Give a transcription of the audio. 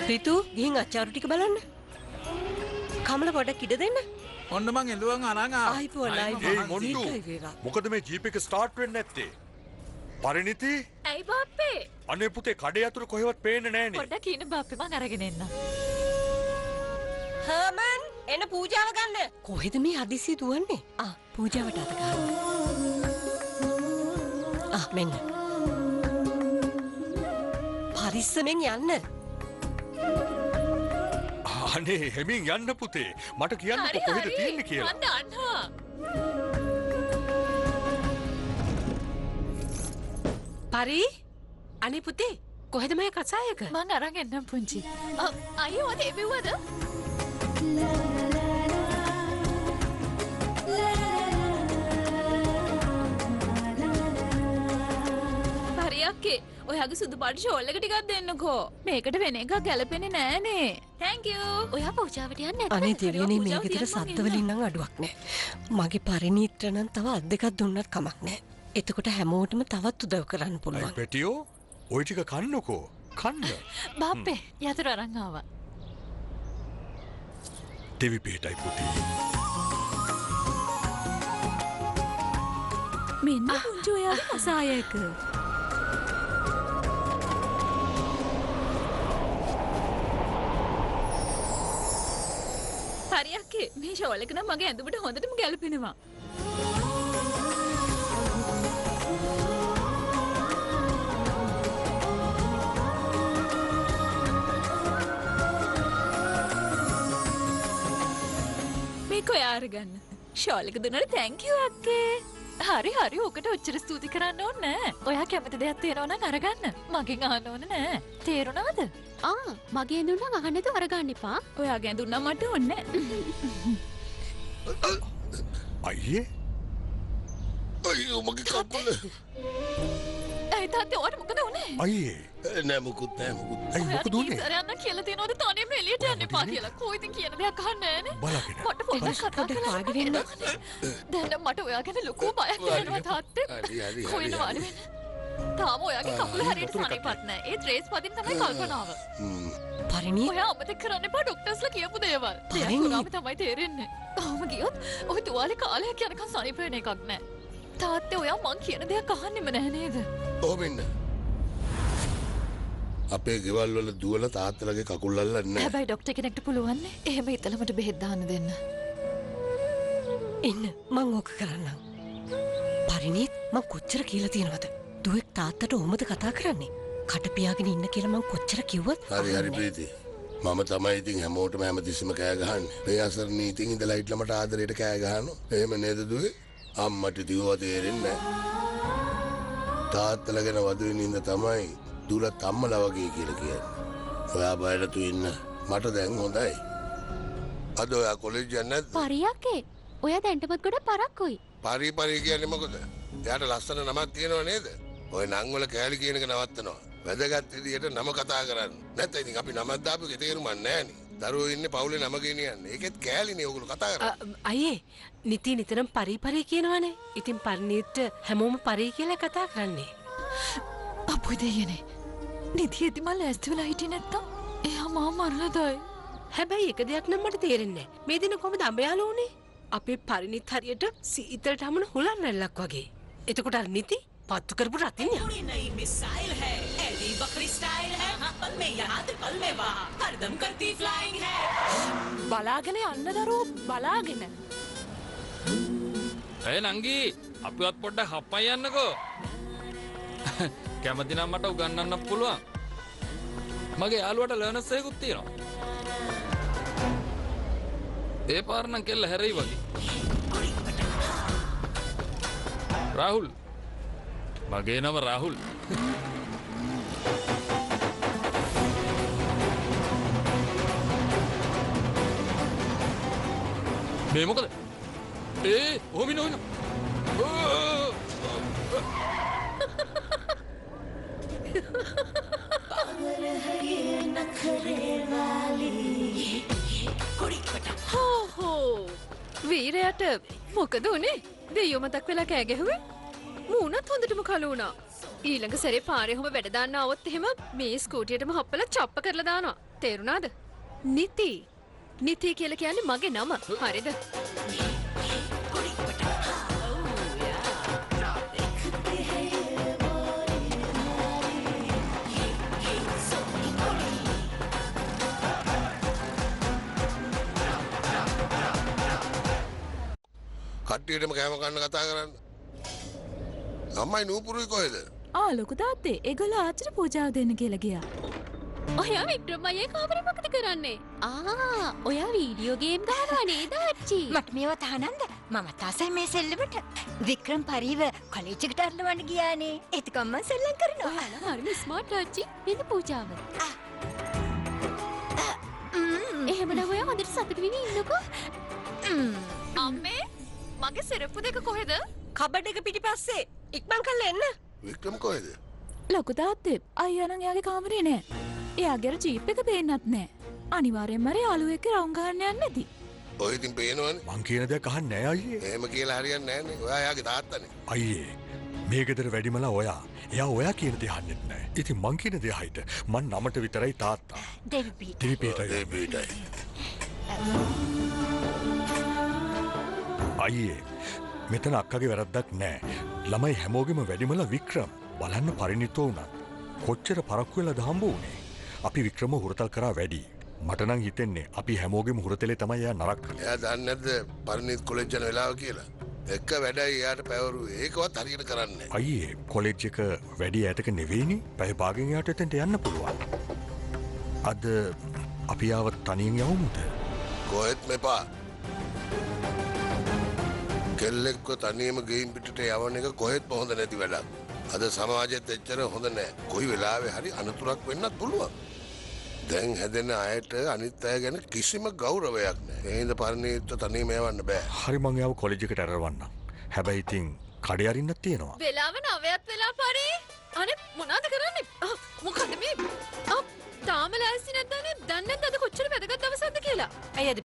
රිතු ගිහින් අච්චාරු ටික බලන්න. කමල පොඩක් ඉඩ දෙන්න. ඔන්න මං එළුවන් අරන් ආවා. ආයිපුවලා ඒ මොන්ටු මොකද මේ ජීප් එක ස්ටාර්ට් වෙන්නේ නැත්තේ? පරිණිති? ඇයි බාප්පේ? අනේ පුතේ කඩේ අතුරු කොහෙවත් පේන්නේ නැහනේ. පොඩ්ඩක් ඉන්න බාප්පේ මං අරගෙන එන්න. හර්මන් එන පූජාව ගන්න. කොහෙද මේ හදිසිය දුවන්නේ? පූජාවට අත ගන්න. මෙන්න. පරිස්සමෙන් යන්න. අනේ හෙමින් යන්න පුතේ. මට කියන්නකෝ කොහෙද තියෙන්නේ කියලා. මන් දන්නවා. පරි අනේ පුතේ කොහෙද මේ කසායක? මං අරන් එන්නම් පුංචි. අයියෝ අද එබෙව්වද? හරි හරියක්කේ. ඔයාගේ සුදු පාට ෂෝල් එක ටිකක් දෙන්නකෝ. මේකට වෙන එකක් ගැලපෙන්නේ නෑනේ. thank you. ඔයා පූජාවට යන්නේ නැද්ද? අනේ දෙවියනේ මේ ගෙදර සද්ද වලින් නම් අඩුවක් නෑ. මගේ පරිණීත්‍ර නම් තව අත් දෙකක් දුන්නත් කමක් නෑ. එතකොට හැමෝටම තවත් උදව් කරන්න පුළුවන්. පැටියෝ ඔය ටික කන්නකෝ. කන්න. බාප්පේ යතුරු අරන් ආවා. දෙවි පිටයි පුතේ. මෙන්න පුංචි ඔයාගේ මසායක. හරියක්කේ මේ ෂෝල් එක නම් මගේ ඇඳුමට හොඳටම ගැලපෙනවා. මේක ඔයා අරගන්න. ෂෝල් එක දුන්නාට thank you අක්කේ. හරි හරි ඔකට ඔච්චර ස්තුති කරන්න ඕනේ නෑ. ඔයා කැමති දෙයක් තියෙනවා නම් අරගන්න. මගෙන් අහන්න ඕනේ නෑ. තේරුණාද? මගේ ඇඳුම් නම් අහන්න නැතුව අරගන්න එපා. ඔයාගේ ඇඳුම් නම් මට ඕනේ නෑ. අයියේ අයියෝ මගේ කකුල. ඒ තාත්තේ ඔයාට මොකද උනේ? අයියේ නෑ මුකුත් නෑ මුකුත්. අයි මොකද උනේ? ඔයාට යන්න කියලා තියෙනවද තනියම එළියට යන්න එපා කියලා. කොයි ඉතින් කියන දෙයක් අහන්නේ නෑනේ. බලගෙන. මට පොඩ්ඩක් කතා කරන්න. දැන් නම් මට ඔයා ගැන ලොකු බයක් දැනෙනවා තාත්තේ. හරි කොහෙන්ද වාඩි වෙන්නේ? තාම ඔයාගේ කකුල හරියට සනීපත් නෑ. ඒ ත්‍රේස් පදින් තමයි කල්පනාව. පරිණීත් ඔයා අමතක කරන්න එපා ડોක්ටර්ස්ලා කියපු දේවල්. පරිණීත්. පුරාම තමයි තේරෙන්නේ. තාම ගියොත් ඔය තුවාලේ කාලයක් යනකම් සනීප වෙන එකක් නෑ. තාත්තේ ඔයා මං කියන දෙයක් අහන්නෙම නැහැ නේද? ඔහොම ඉන්න. අපේ ගෙවල් වල දුවලා තාත්තලාගේ කකුල් අල්ලන්නේ නෑ. හැබැයි ડોක්ටර් කෙනෙක්ට පුළුවන් නේ. එහෙම හිතලා මට බෙහෙත් දාන්න දෙන්න. ඉන්න මං ඕක කරන්නම්. පරිණීත් මං කොච්චර කියලා තියෙනවද? දුවෙක් තාත්තට ඔහොමද කතා කරන්නේ? කට පියාගෙන ඉන්න කියලා මං කොච්චර කිව්වත් හරි ප්‍රීති. මම තමයි ඉතින් හැමෝටම හැමතිස්සෙම කෑ ගහන්නේ. මේ අසරණී ඉතින් ඉඳලා හිටලා මට ආදරේට කෑ ගහනවා. එහෙම නේද දුවේ? අම්මට දිවුව තේරෙන්නේ නෑ. තාත්තලා ගැන වදුවින් ඉඳ තමයි දුරත් අම්මලා වගේ කියලා කියන්නේ. ඔයා බයරතු ඉන්න. මට දැන් හොඳයි. අද ඔයා කොලෙජ් යන්නේ නැද්ද? පරියක්කේ. ඔයා දැන්ටමත් ගොඩ පරක්කුයි. පරි කියන්නේ මොකද? එයාට ලස්සන නමක් තියෙනව නේද? ඔය නම් වල කෑලි කියන එක නවත්තනවා. වැදගත් විදියට නම කතා කරන්න. නැත්නම් ඉතින් අපි නමක් දාපු එකේ තේරුමක් නැහැ නේ. දරුවෝ ඉන්නේ පවුලේ නම ගෙනියන්නේ. ඒකෙත් කෑලිනේ ඕගොල්ලෝ කතා කරන්නේ. අයියේ නිති නිතරම පරි කියනවනේ. ඉතින් පරිණීත්ට හැමෝම පරි කියලා කතා කරන්නේ. අපුයි දෙයනේ. නිදියේදී මම ලෑස්ති වෙලා හිටියේ නැත්තම් එයා මාව මරලා දායි. හැබැයි එක දෙයක් නම් මට තේරෙන්නේ නැහැ. මේ දින කොහමද අඹයාලා උනේ? අපේ පරිණීත් හරියට සීතලට හමුන හුලන් රැල්ලක් වගේ. එතකොට අර නිති පත්තු කරපු රතින් पूरी नई मिसाइल है एडी बकरी स्टाइल है पल में यहाँ तो पल में वहाँ हरदम करती फ्लाइंग है බලාගෙන යන්න දරුවෝ බලාගෙන. ඇය නංගී අපිවත් පොඩ්ඩක් හප්පයි යන්නකෝ. කැමති නම් මට උගන්වන්න පුළුවන්. මගේ යාළුවට ලර්නර්ස් එකකුත් තියෙනවා. ඒ පාර නම් කෙල්ල හැරෙයි වගේ. රාහුල් මගේ නම රාහුල්. මේ මොකද? ඔහොම ඉන්න. හෝ වීරයට මොකද උනේ? දෙයියෝ මතක් වෙලා කෑ ගැහුවේ? මූණත් හොඳටම කළු වුණා. ඊළඟ සැරේ පාරේ ඔහම වැඩ දාන්න આવොත් එහෙම මේ ස්කූටියටම හප්පලා චප්ප කරලා දානවා. තේරුණාද? නිති. නිති කියලා කියන්නේ මගේ නම. හරිද? කට්ටියටම කෑම කන්න කතා කරන්න. අම්මයි නූපුරුයි කොහෙද? ලොකු තාත්තේ ඒගොල්ලෝ ආච්චිට පූජාව දෙන්න කියලා ගියා. ඔයා වික්‍රම අයියේ කාමරේ මොකද කරන්නේ? ඔයා වීඩියෝ ගේම් ගහනවා නේද ආච්චි? මට මේවා තහනන්ද? මම තාසයි මේ සෙල්ලමට වික්‍රම් පරිව කොලෙජ් එකට අරලවන්න ගියානේ. ඒකම මම සෙල්ලම් කරනවා. ඔයාලා හරිම ස්මාර්ට් ආච්චි. වෙන පූජාව. එහෙමනම් ඔයා හොඳට සතුටු වෙමින් ඉන්නකෝ. අම්මේ මගේ සෙරප්පු දෙක කොහෙද? කබඩ් එක පිටිපස්සේ ඉක්මන් කරලා එන්න. වික්‍රම කොහෙද? ලොකු තාත්තේ අයියා නම් එයාගේ කාමරේ නෑ. එයාගේ අර ජීප් එක පේන්නත් නෑ. අනිවාර්යෙන්ම අර යාළුවෙක් එක්ක රවුම් ගහන්න යන්නේ නැති. ඔය ඉතින් පේනවනේ. මං කියන දෙයක් අහන්නේ නෑ අයියේ. එහෙම කියලා හරියන්නේ නැහනේ. ඔයා යාගේ තාත්තනේ. අයියේ මේ ගෙදර වැඩිමලා ඔයා. එයා ඔයා කියන දේ අහන්නෙත් නෑ. ඉතින් මං කියන දේ අහයිද? මං නමට විතරයි තාත්තා. දෙවිපීට. දිවිපේටයි. අයියේ මෙතන අක්කගේ වැරද්දක් නෑ. ළමයි හැමෝගෙම වැඩිමලා වික්‍රම්. බලන්න පරිණිතෝ වුණත් කොච්චර පරක්කු වෙලාද හම්බ වුණේ. අපි වික්‍රම හුරතල් කරා වැඩි. මට නම් හිතෙන්නේ අපි හැමෝගෙම හුරතලේ තමයි එයා නරක කළේ. එයා දන්නේ නැද්ද පරිණිත් කොලෙජ් යන වෙලාව කියලා? එක වැඩයි එයාට පැවරුවේ. ඒකවත් හරියට කරන්නේ නැහැ. අයියේ කොලෙජ් එක වැඩි ඈතක නෙවෙයිනේ. පැය භාගෙන් යාට එතෙන්ට යන්න පුළුවන්. අද අපි ආව තනියෙන් යමුද? කොහෙත් මෙපා. කෙල්ලෙක්ව තනියම ගෙයින් පිටට යවන එක කොහෙත්ම හොඳ නැති වැඩක්. අද සමාජෙත් එච්චර හොඳ නෑ. කොයි වෙලාවෙ හරි අනතුරක් වෙන්නත් පුළුවන්. දැන් හැදෙන අයට අනිත් අය ගැන කිසිම ගෞරවයක් නෑ. ඒ හින්දා පරිණිත්ව තනියම යවන්න බෑ. හරි මං යාව කොලෙජ් එකට ඇරවන්නම්. හැබැයි ඉතින් කඩේ අරින්නත් තියෙනවා. වෙලාව 9ත් වෙලා පරි. අනේ මොනවද කරන්නේ? මොකද මේ? තාම ලෑස්ති නැද්ද අනේ? දන්නේ නැද්ද අද කොච්චර වැදගත් දවසක්ද කියලා? ඇයි අද